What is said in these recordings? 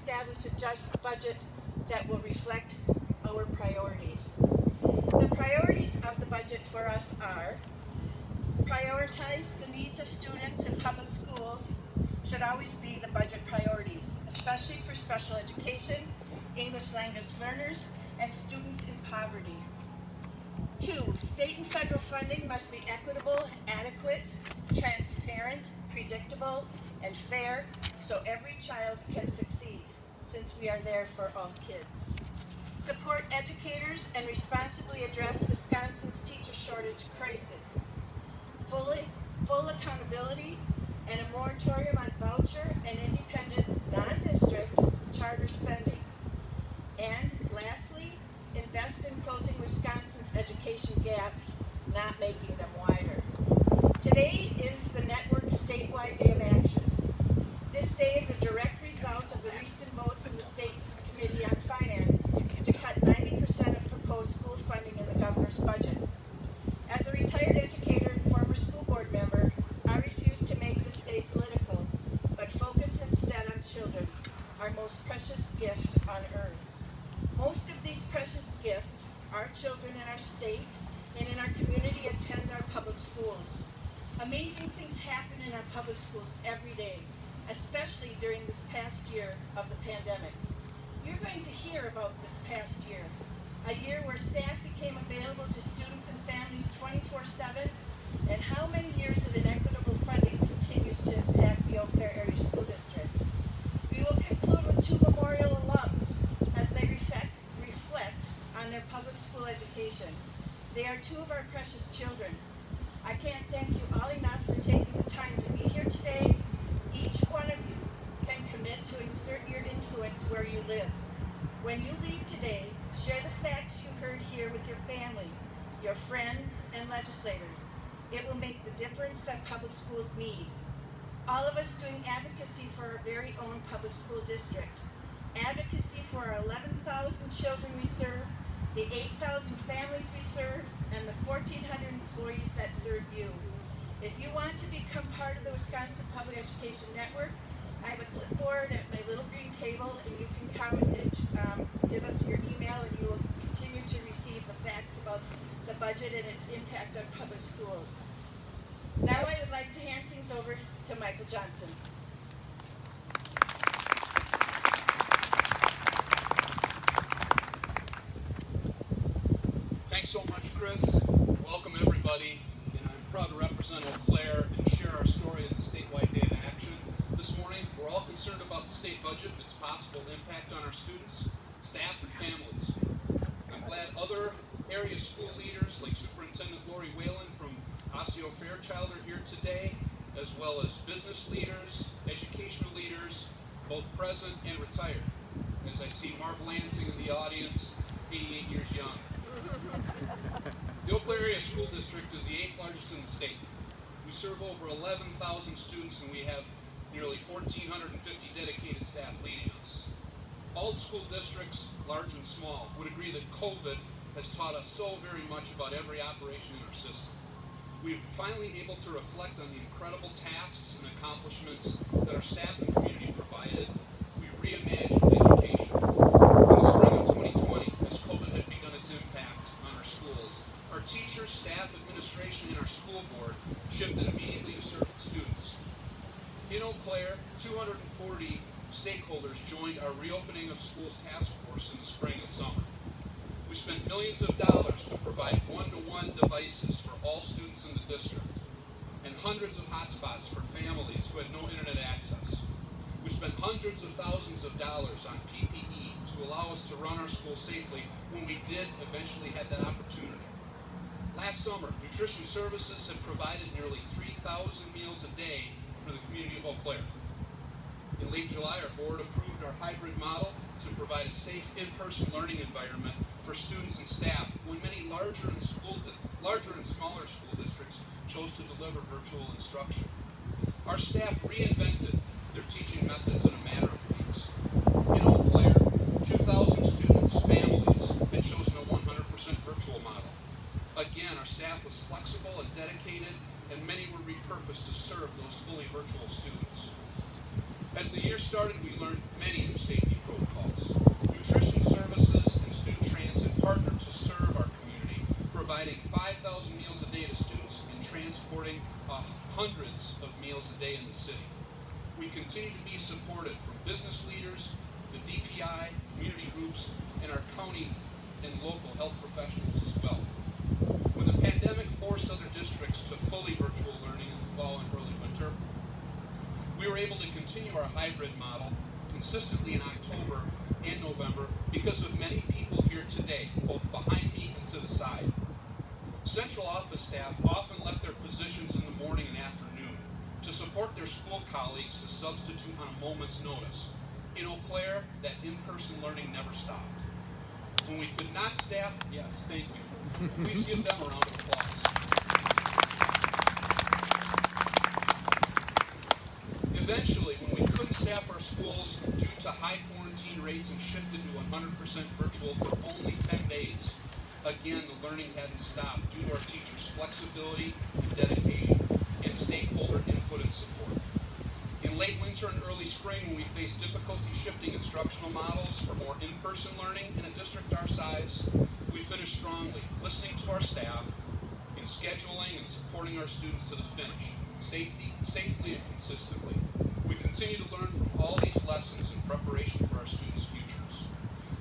establish a just budget that will reflect our priorities. The priorities of the budget for us are: prioritize the needs of students in public schools should always be the budget priorities, especially for special education, English language learners, and students in poverty. 2, state and federal funding must be equitable, adequate, transparent, predictable, and fair so every child can succeed, since we are there for all kids. Support educators and responsibly address Wisconsin's teacher shortage crisis. Full accountability and a moratorium on voucher and independent, non-district charter spending. And lastly, invest in closing Wisconsin's education gaps, not making them wider. Today is the network's Statewide Day of Action. This day is a direct result of the recent votes in the state's Committee on Finance to cut 90% of proposed school funding in the governor's budget. As a retired educator and former school board member, I refuse to make this day political, but focus instead on children, our most precious gift on earth. Most of these precious gifts, our children in our state and in our community, attend our public schools. Amazing things happen in our public schools every day, especially during this past year of the pandemic. You're going to hear about this past year, a year where staff became available to students and families 24/7, and how many years of inequitable funding continues to impact the Eau Claire Area School District. We will conclude with 2 memorial alums as they reflect on their public school education. They are 2 of our precious children. I can't thank you all enough for taking the time to be here today. Each one of you can commit to insert your influence where you live. When you leave today, share the facts you heard here with your family, your friends, and legislators. It will make the difference that public schools need. All of us doing advocacy for our very own public school district. Advocacy for our 11,000 children we serve, the 8,000 families we serve, and the 1,400 employees that serve you. If you want to become part of the Wisconsin Public Education Network, I have a clipboard at my little green table, and you can come and give us your email, and you will continue to receive the facts about the budget and its impact on public schools. Now I would like to hand things over to Michael Johnson. Thanks so much, Chris. Welcome, everybody. And I'm proud to represent Eau Claire and share our story of the Statewide Day of Action. This morning, we're all concerned about the state budget and its possible impact on our students, staff, and families. I'm glad other area school leaders like Superintendent Lori Whalen from Osseo Fairchild are here today, as well as business leaders, educational leaders, both present and retired. As I see Marv Lansing in the audience, 88 years young. The Eau Claire Area School District is the 8th largest in the state. We serve over 11,000 students, and we have nearly 1,450 dedicated staff leading us. All school districts, large and small, would agree that COVID has taught us so very much about every operation in our system. We're finally able to reflect on the incredible tasks and accomplishments that our staff and community provided. We reimagined education. In the spring of 2020, as COVID had begun its impact on our schools, our teachers, staff, administration, and our school board shifted immediately to serve the students. In Eau Claire, 240 stakeholders joined our reopening of schools task force in the spring and summer. We spent millions of dollars to provide one-to-one devices for all students in the district, and hundreds of hotspots for families who had no internet access. We spent hundreds of thousands of dollars on PPE to allow us to run our school safely when we did eventually have that opportunity. Last summer, nutrition services had provided nearly 3,000 meals a day for the community of Eau Claire. In late July, our board approved our hybrid model to provide a safe in-person learning environment for students and staff when many larger and smaller school districts chose to deliver virtual instruction. Our staff reinvented their teaching methods in a matter of weeks. In Eau Claire, 2,000 students, families, had chosen a 100% virtual model. Again, our staff was flexible and dedicated, and many were repurposed to serve those fully virtual students. As the year started, we learned many new safety protocols. Nutrition services and student transit partnered to serve our community, providing 5,000 meals a day to students and transporting hundreds of meals a day in the city. We continue to be supported from business leaders, the DPI, community groups, and our county and local health professionals as well. When the pandemic forced other districts to fully virtual learning in the fall and early winter, we were able to continue our hybrid model consistently in October and November because of many people here today, both behind me and to the side. Central office staff often left their positions in the morning and afternoon to support their school colleagues to substitute on a moment's notice. In Eau Claire, that in-person learning never stopped. When we could not staff, yes, thank you. Please give them a round of applause. Eventually, when we couldn't staff our schools due to high quarantine rates and shifted to 100% virtual for only 10 days, again, the learning hadn't stopped due to our teachers' flexibility and dedication and stakeholder input and support. In late winter and early spring, when we faced difficulty shifting instructional models for more in-person learning in a district our size, we finished strongly, listening to our staff in scheduling and supporting our students to the finish, safely and consistently. We continue to learn from all these lessons in preparation for our students' futures.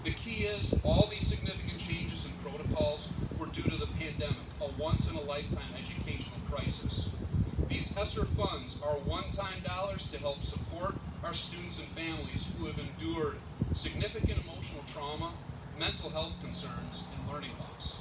The key is all these significant changes and protocols were due to the pandemic, a once-in-a-lifetime educational crisis. These ESSER funds are one-time dollars to help support our students and families who have endured significant emotional trauma, mental health concerns, and learning loss.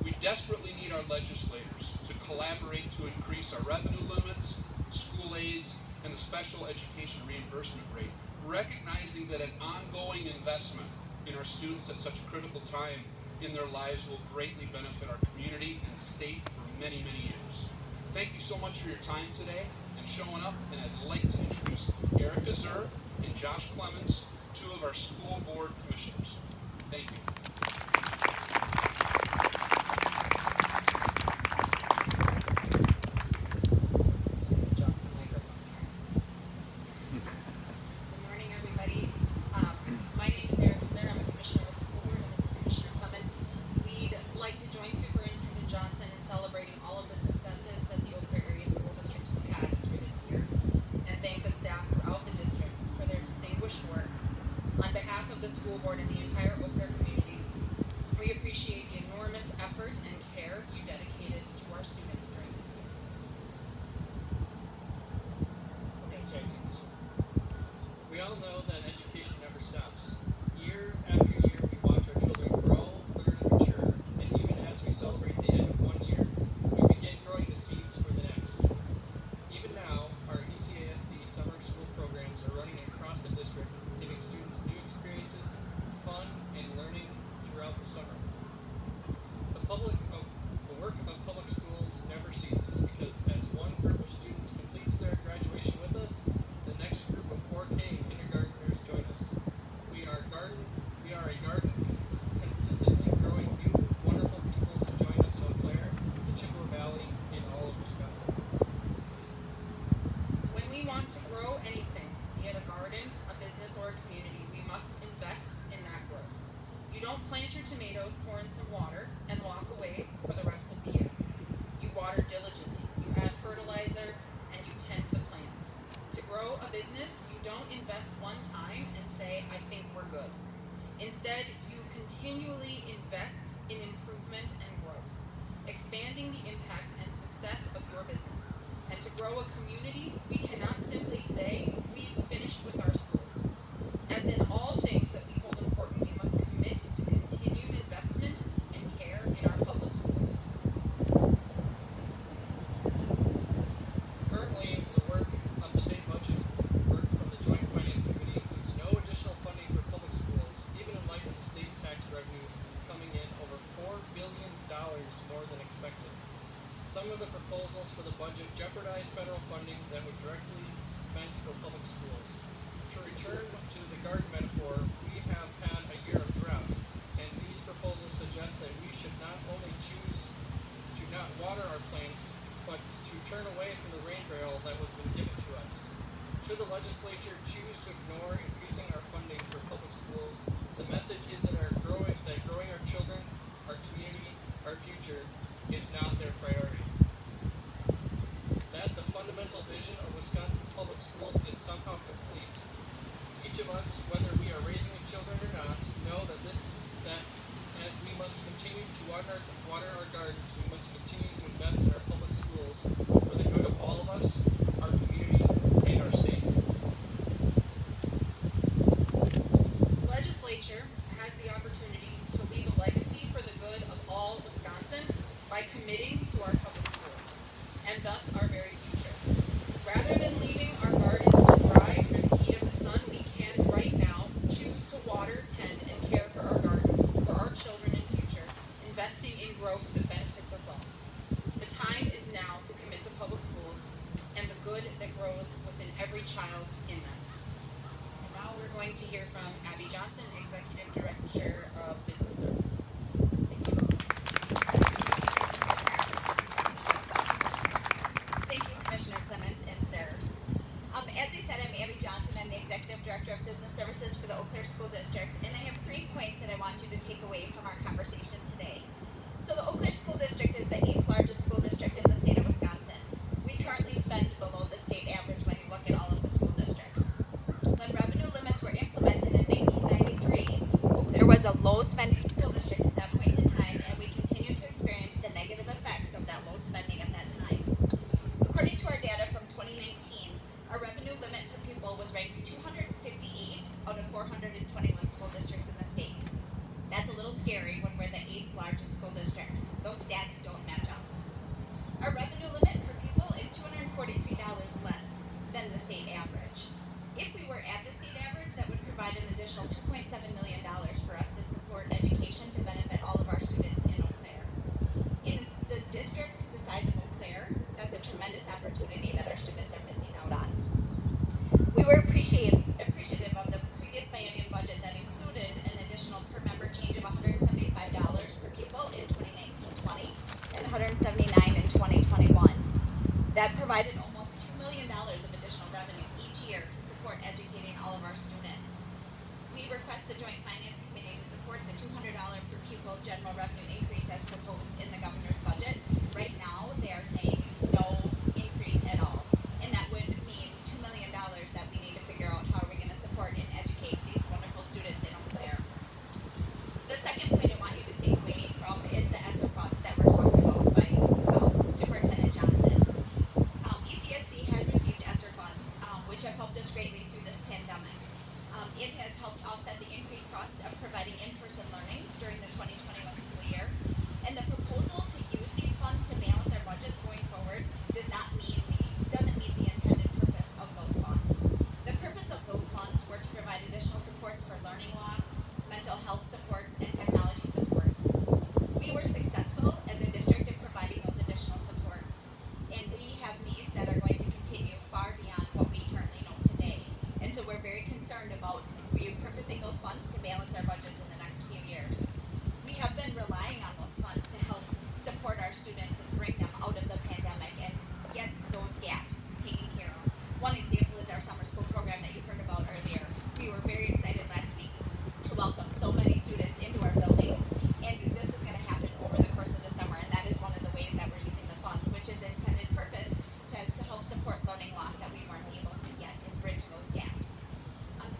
We desperately need our legislators to collaborate to increase our revenue limits, school aids, and the special education reimbursement rate, recognizing that an ongoing investment in our students at such a critical time in their lives will greatly benefit our community and state for many, many years. Thank you so much for your time today and showing up, and I'd like to introduce Erica Zur and Josh Clements, two of our school board commissioners. Thank you. School board and the entire Eau Claire community, we appreciate the enormous effort and care you dedicated to our students during this year. Okay, so I take this one. We all know that education never stops. Year after year, we watch our children grow, learn, and mature, and even as we celebrate the end of one year, we begin growing the seeds for the next. Even now, our ECASD summer school programs are running across the district, giving students new experiences, fun, and learning throughout the summer. The work of public schools never ceases because as one group of students completes their graduation with us, the next group of 4K kindergartners join us. We are a garden consistently growing new, wonderful people to join us in Eau Claire, the Chippewa Valley, and all of Wisconsin. When we want to grow anything, be it a garden, a business, or a community, we must invest in that growth. You don't plant your tomatoes, pour in some water, and walk away for the rest of the year. You water diligently, you add fertilizer, and you tend the plants. To grow a business, you don't invest one time and say, I think we're good. Instead, you continually invest in improvement and growth, expanding the impact and success of your business. And to grow a community, we cannot simply say, we've finished with our schools. As in all things that we hold important, we must commit to continued investment and care in our public schools. Currently, the work on the state budget, work from the Joint Finance Committee, includes no additional funding for public schools, even in light of the state tax revenues coming in over $4 billion more than expected. Some of the proposals for the budget jeopardize federal funding that would directly meant for public schools. us, whether we are raising children or not, know that as we must continue to water our gardens, we must continue to invest in our public schools for the good of all of us, our community, and our state. The legislature has the opportunity to leave a legacy for the good of all Wisconsin by committing to our public schools, and thus our very future. Rather than leaving our gardens to dry under the heat of the sun, we can right now choose to water, tend, and care for our garden, for our children and future, investing in growth that benefits us all. The time is now to commit to public schools and the good that grows within every child in them. And now we're going to hear from Abby Johnson, Executive Director of Business Services. Thank you, Commissioner Clements and Sarah. As they said, I'm Abby Johnson. I'm the Executive Director of Business Services for the Eau Claire School District, and I have 3 points that I want you to take away from our conversation today. So the Eau Claire School District is the 8th largest school district in the state of Wisconsin. We currently spend below the state average when you look at all of the school districts. When revenue limits were implemented in 1993, Eau Claire was a low-spending school district at that point in time, and we continue to experience the negative effects of that low spending at that time. According to our data from 2019, our revenue limit per pupil was ranked 258 out of 421 school districts in the state. That's a little scary when we're the 8th largest school district. Those stats don't match up. Our revenue limit per pupil is $243 less than the state average. If we were at the state average, that would provide an additional $2.7 million for us to support education to benefit all of our students in Eau Claire. In the district the size of Eau Claire, that's a tremendous opportunity that our students are missing out on. We were appreciative of the previous biennium budget that included an additional per member change of $175 per pupil in 2019-20 and $179 in 2021. That provided almost $2 million of additional revenue each year to support educating all of our students. We request the Joint Finance Committee to support the $200 per pupil general revenue increase as proposed in the governor's budget. Right now, they are saying no increase at all. And that would mean $2 million that we need to figure out how we're going to support and educate these wonderful students in Eau Claire. The second point I want you to take away from is the ESSER funds that were talked about by Superintendent Johnson. ECSC has received ESSER funds, which have helped us greatly through this pandemic. It has helped offset the increased costs of providing in-person learning during the 2021 school year. And the proposal to use these funds to balance our budgets going forward doesn't meet the intended purpose of those funds. The purpose of those funds were to provide additional supports for learning loss, mental health supports, and technology supports. We were successful as a district in providing those additional supports, and we have needs that are going to continue far beyond what we currently know today. And so we're very concerned about repurposing those funds to balance our budgets in the next few years. We have been relying on those funds to help support our students and bring them out of the pandemic and get those gaps taken care of. One example is our summer school program that you heard about earlier. We were very excited last week to welcome so many students into our buildings, and this is going to happen over the course of the summer, and that is one of the ways that we're using the funds, which is intended purpose to help support learning loss that we weren't able to get and bridge those gaps.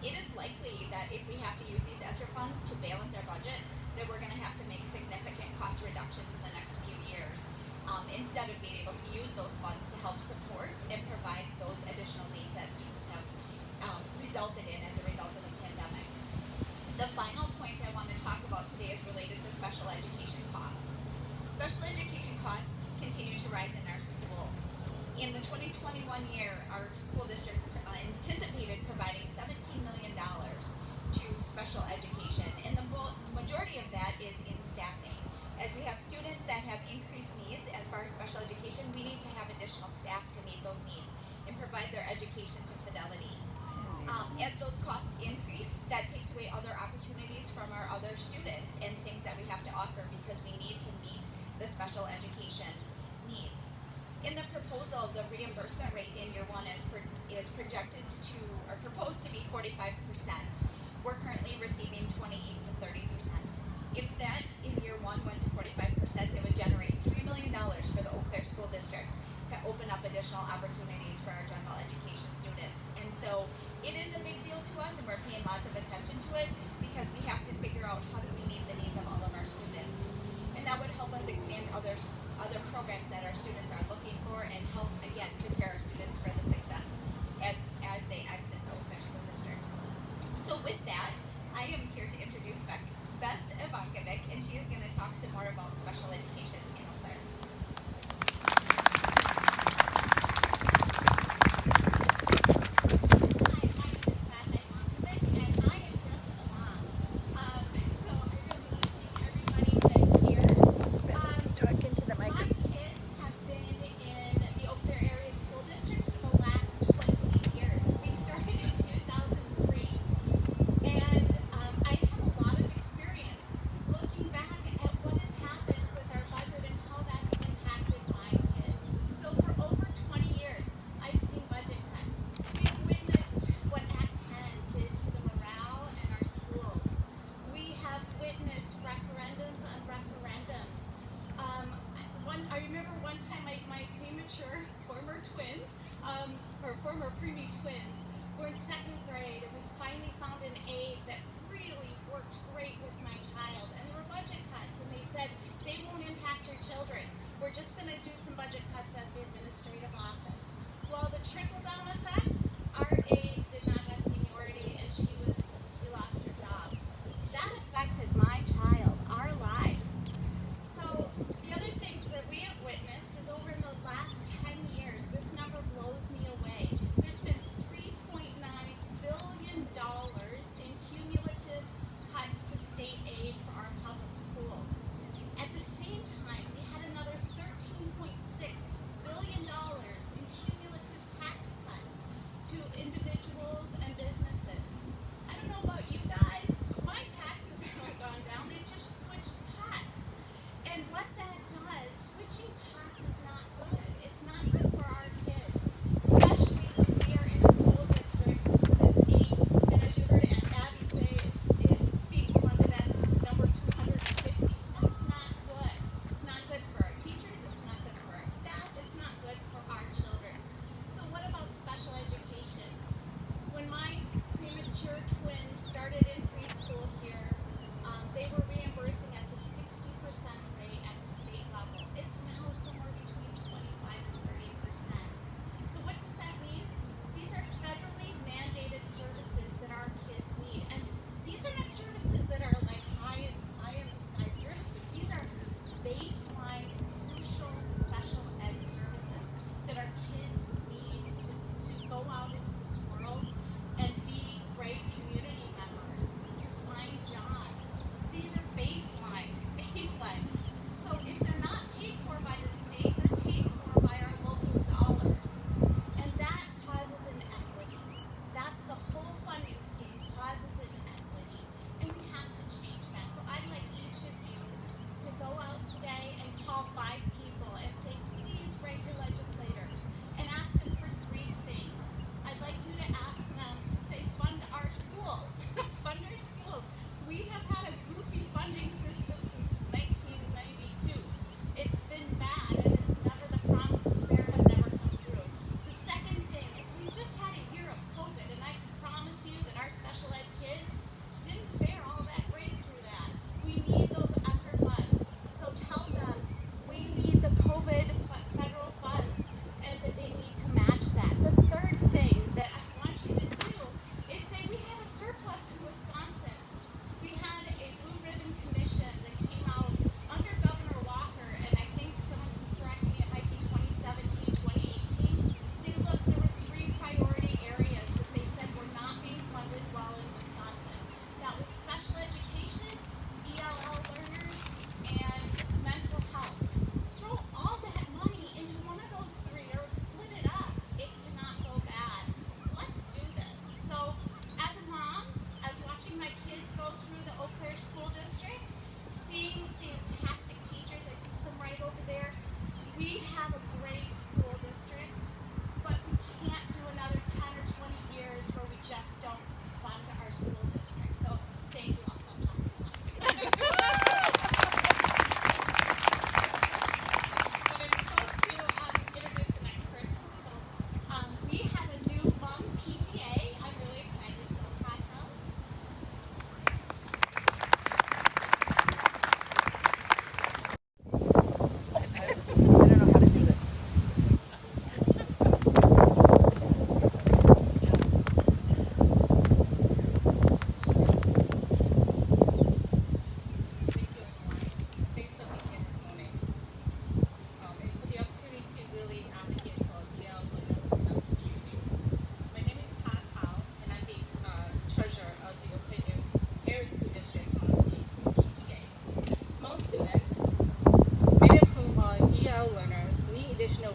It is likely that if we have to use these ESSER funds to balance our budget, that we're going to have to make significant cost reductions in the next few years, instead of being able to use those funds to help support and provide those additional needs that students have resulted in as a result of the pandemic. The final point I want to talk about today is related to special education costs. Special education costs continue to rise in our schools. In the 2021 year, our school district anticipated providing $17 million to special education, and the majority of that is in staffing. As we have students that have increased needs as far as special education, we need to have additional staff to meet those needs and provide their education to fidelity. As those costs increase, that takes away other opportunities from our other students and things that we have to offer because we need to meet the special education needs. In the proposal, the reimbursement rate in year one is projected to, or proposed to be 45%. We're currently receiving 28 to 30%. If that in year one went to 45%, it would generate $3 million for the Eau Claire School District to open up additional opportunities for our general education students. And so it is a big deal to us, and we're paying lots with that, I am here to introduce Beth Ivankovic, and she is going to talk some more about special education in Eau Claire. Budget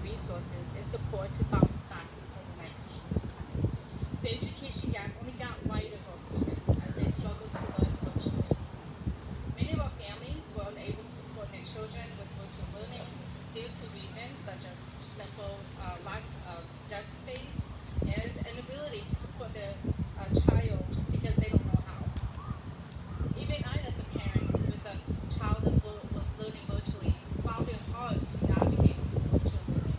resources and support to bounce back from COVID-19. The education gap only got wider for students as they struggled to learn virtually. Many of our families were unable to support their children with virtual learning due to reasons such as simple lack of desk space and inability to support their child because they don't know how. Even I, as a parent with a child that was learning virtually, found it hard to navigate virtual learning.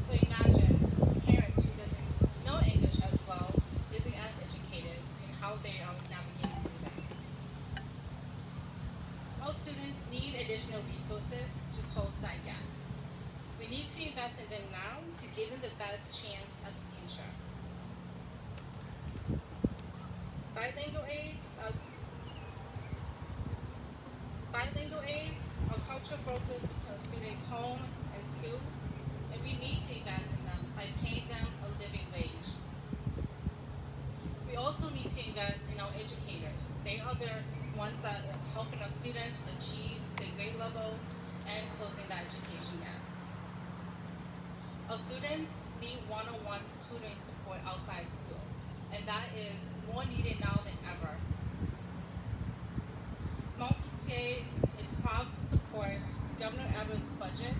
So imagine a parent who doesn't know English as well, isn't as educated in how they are navigating through that. All students need additional resources to close that gap. We need to invest in them now to give them the best chance at the future. Bilingual aids are cultural brokers between students' home and school, and we need to invest in them by paying them a living wage. We also need to invest in our educators. They are the ones that are helping our students achieve their grade levels and closing the education gap. Our students need one-on-one tutoring support outside school, and that is more needed now than ever. Montpellier is proud to support Governor Everett's budget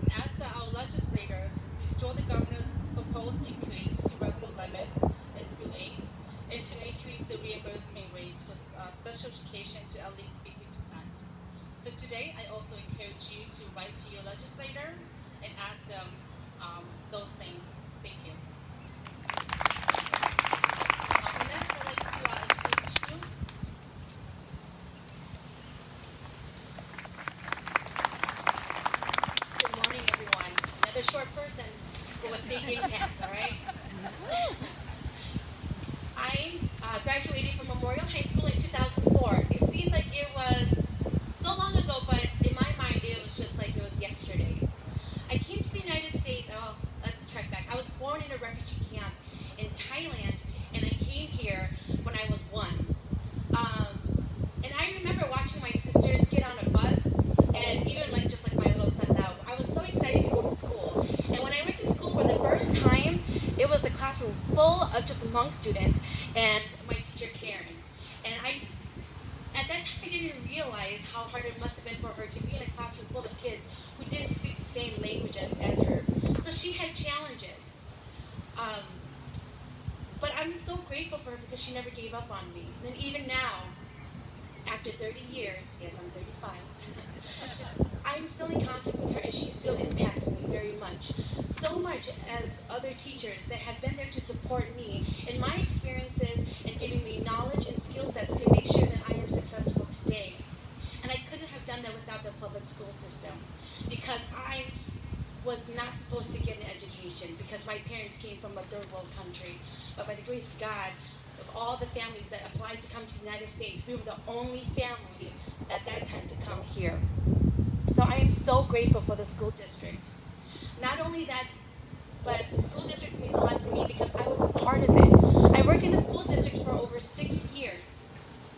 and asks that our legislators restore the governor's proposed increase to revenue limits in school aids and to increase the reimbursement rates for special education to at least 50%. So today, I also encourage you to write to your legislator and ask them those things. Thank you. Next, I'd like to introduce Shu. Good morning, everyone. Another short person with a big impact, all right? I graduated from Memorial High School in 2004. It seems like it was so long ago, but in my mind, it was just like it was yesterday. I came to the United States, let's track back. I was born in a refugee camp in Thailand, and I came here when I was 1. And I remember watching my sisters get on a bus, and even just like my little son now, I was so excited to go to school. And when I went to school for the first time, it was a classroom full of just Hmong students and my teacher Karen. And at that time, I didn't realize how hard it must have been for her to be in a classroom full of kids who didn't speak the same language as her. So she had challenges. But I'm so grateful for her because she never gave up on me. And even now, after 30 years, yes, I'm 35, I'm still in contact with her and she still impacts me very much. So much as other teachers that have been there to support me in my experiences and giving me knowledge and skill sets to make sure that I am successful today. And I couldn't have done that without the public school system because I was not supposed to get an education because my parents came from a third world country. But by the grace of God, of all the families that applied to come to the United States, we were the only family at that time to come here. So I am so grateful for the school district. Not only that, but the school district means a lot to me because I was a part of it. I worked in the school district for over 6 years,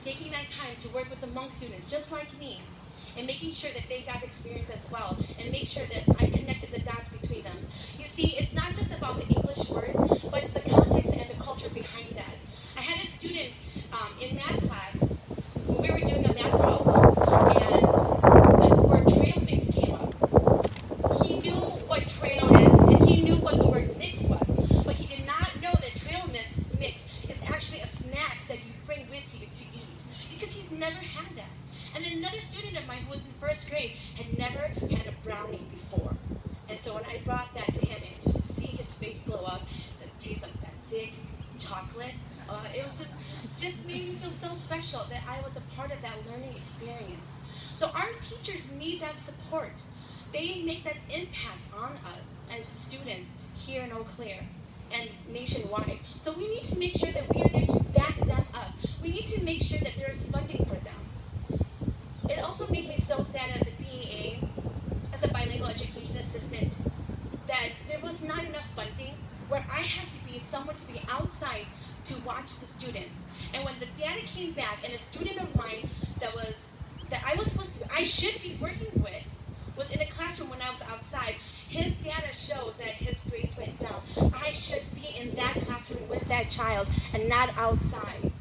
taking that time to work with the Hmong students just like me, and making sure that they got experience as well, and make sure that I connected the dots between them. You see, it's not just about the English words, but it's the context and the culture behind that. I had a student in math class, when we were doing a math problem, and the word trail mix came up. He knew what trail is, and he knew what the word mix was, but he did not know that trail mix is actually a snack that you bring with you to eat, because he's never had that. And then another student of mine who was in first grade had never had a brownie before. And so when I brought that to him and just to see his face glow up, the taste of that big chocolate, it was just made me feel so special that I was a part of that learning experience. So our teachers need that support. They make that impact on us as students here in Eau Claire and nationwide. So we need to make sure that we are there to back them up. We need to make sure that there's funding for them. It also made me so sad as a BEA, as a bilingual education assistant, that there was not enough funding where I had to be someone to be outside to watch the students. And when the data came back and a student of mine that I should be working with was in the classroom when I was outside. His data showed that his grades went down. I should be in that classroom with that child and not outside.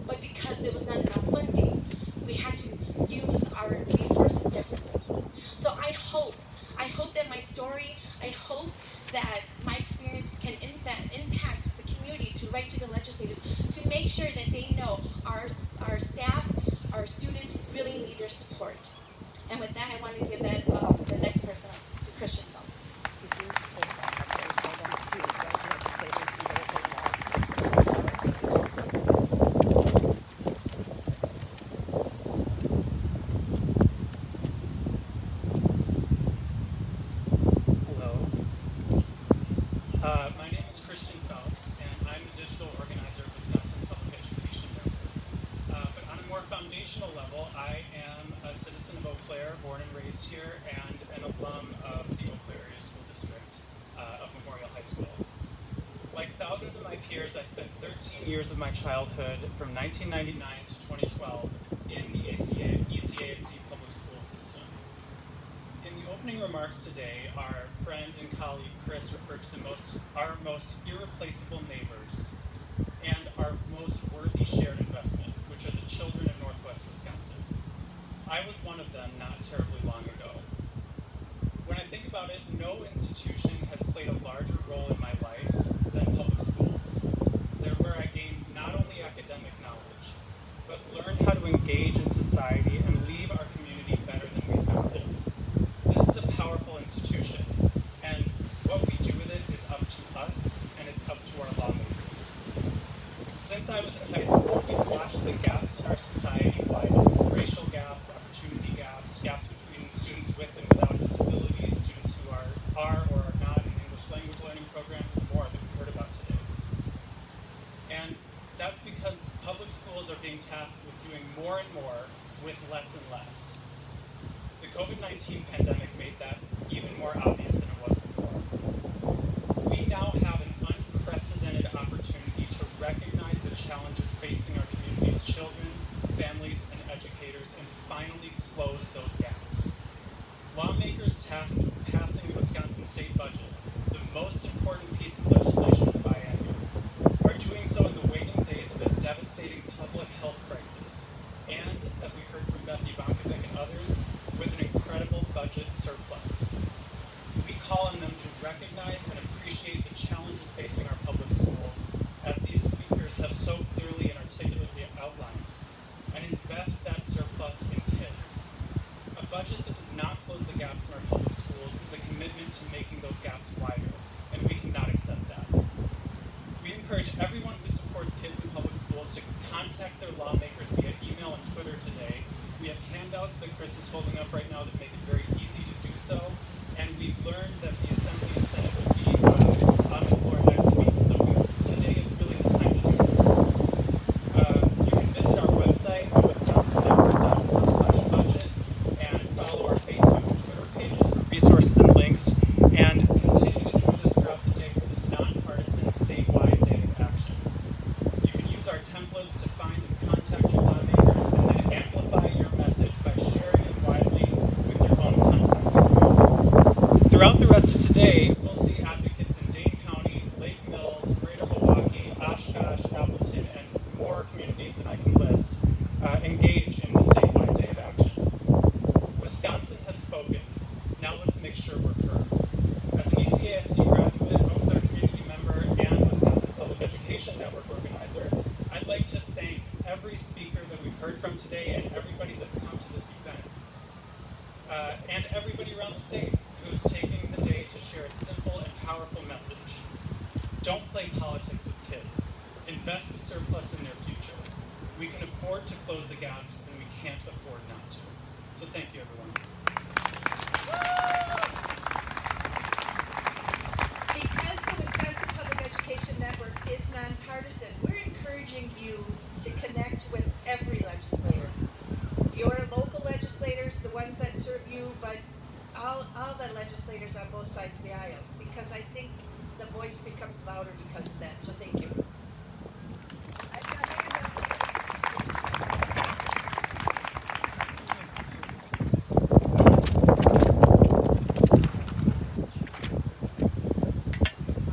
But because there was not enough funding, we had to use our resources differently. So I hope that my story, I hope that my experience can impact the community to write to the legislators to make sure that they know our staff, our students really need their support. And with that, I want to give that the next person to Christian. Hello. My name is Christian Phelps, and I'm the digital organizer of Wisconsin Public Education Network. But on a more foundational level, I am a citizen of Eau Claire, born and raised here, and an alum of the Eau Claire Area School District of Memorial High School. Like thousands of my peers, I spent 13 years of my childhood, from 1999 to 2012, in the ECASD public school system. In the opening remarks today, our friend and colleague Chris referred to our most irreplaceable neighbors and our most worthy shared investment, which are the children of Northwest Wisconsin. I was one of them not terribly long ago. When I think about it, no institution has played a larger role in my life than public schools. They're where I gained not only academic knowledge, but learned how to engage in society and leave our community better than we found it. This is a powerful institution, and what we do with it is up to us, and it's up to our lawmakers. Since I was in high school, we've watched the gaps in our society widen. Racial gaps, opportunity gaps, gaps between students with and without disabilities, students who are or are not in English language learning programs, and more that we heard about today. And that's because public schools are being tasked with doing more and more with less and less. The COVID-19 pandemic made that even more obvious than it was before. We now have an unprecedented opportunity to recognize the challenges facing our community's children, families, and educators, and finally close those gaps. Lawmakers tasked with passing the Wisconsin state budget, the most important piece of legislation of the biennium, are doing so in the waning days of a devastating public health crisis, and, as we heard from Beth Ivankovic and others, with an incredible budget surplus. We call on them to recognize and appreciate the challenges facing our public schools, as these speakers have so clearly and articulately outlined, and invest that surplus in kids. A budget that does not close the gaps in our public schools is a commitment to making those gaps wider, and we cannot accept that. We encourage everyone who supports kids in public schools to contact their lawmakers via email and Twitter today. We have handouts that Chris is holding up right now that make it very easy to do so, and we've learned that the Assembly and Senate will be on the floor next week, so today is really the time to do this. You can visit our website at wisconsonnetwork.org/budget and follow our Facebook and Twitter pages for resources and links, and continue to join us throughout the day for this nonpartisan statewide day of action. You can use our templates to find and contact your lawmakers, and then amplify your message by sharing it widely with your own contacts and community. Throughout the rest of today, we'll see advocates in Dane County, Lake Mills, Greater Milwaukee, Oshkosh, Appleton, and more communities than I can list engage in the statewide day of action. Wisconsin has spoken. Now let's make sure we're heard. As an ECASD graduate, Eau Claire community member, and Wisconsin Public Education Network organizer, I'd like to thank every speaker that we've heard from today and everybody that's come to this event. And everybody around the state who's taking the day to share a simple and powerful message. Don't play politics with kids. Invest the surplus in their future. We can afford to close the gaps, and we can't afford not to. So thank you, everyone. Because the Wisconsin Public Education Network is nonpartisan, we're encouraging you to connect with every legislator. Your local legislators, the ones that serve you, but all the legislators on both sides of the aisles, because I think the voice becomes louder